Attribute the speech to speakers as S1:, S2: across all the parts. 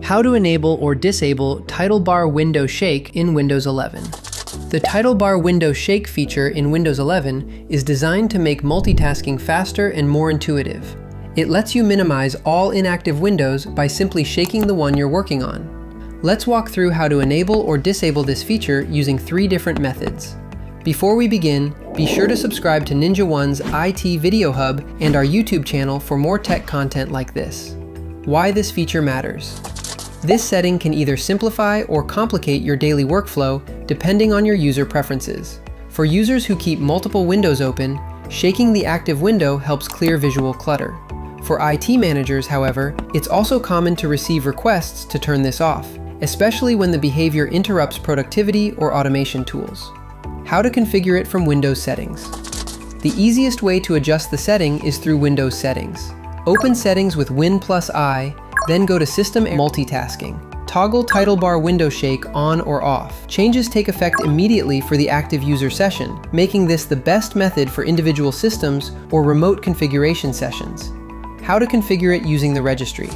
S1: How to enable or disable title bar window shake in Windows 11. The title bar window shake feature in Windows 11 is designed to make multitasking faster and more intuitive. It lets you minimize all inactive windows by simply shaking the one you're working on. Let's walk through how to enable or disable this feature using 3 different methods. Before we begin, be sure to subscribe to Ninja One's IT Video Hub and our YouTube channel for more tech content like this. Why this feature matters. This setting can either simplify or complicate your daily workflow depending on your user preferences. For users who keep multiple windows open, shaking the active window helps clear visual clutter. For IT managers, however, it's also common to receive requests to turn this off, especially when the behavior interrupts productivity or automation tools. How to configure it from Windows settings. The easiest way to adjust the setting is through Windows settings. Open Settings with Win+I, then go to System and Multitasking. Toggle title bar window shake on or off. Changes take effect immediately for the active user session, making this the best method for individual systems or remote configuration sessions. How to configure it using the registry.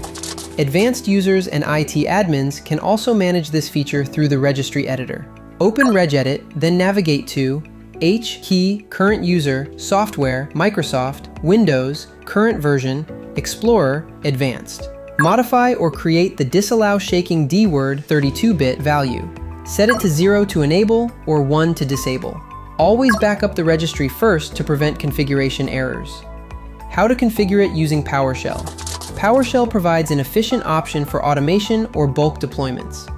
S1: Advanced users and IT admins can also manage this feature through the Registry Editor. Open Regedit, then navigate to H key, Current User, Software, Microsoft, Windows, Current Version, Explorer, Advanced. Modify or create the Disallow Shaking D-word 32-bit value. Set it to 0 to enable or 1 to disable. Always back up the registry first to prevent configuration errors. How to configure it using PowerShell. PowerShell provides an efficient option for automation or bulk deployments.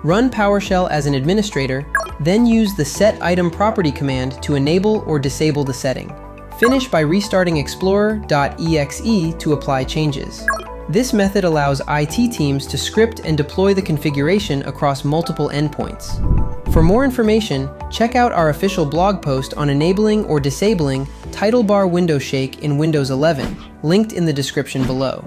S1: Run PowerShell as an administrator, then use the Set Item Property command to enable or disable the setting. Finish by restarting Explorer.exe to apply changes. This method allows IT teams to script and deploy the configuration across multiple endpoints. For more information, check out our official blog post on enabling or disabling title bar window shake in Windows 11, linked in the description below.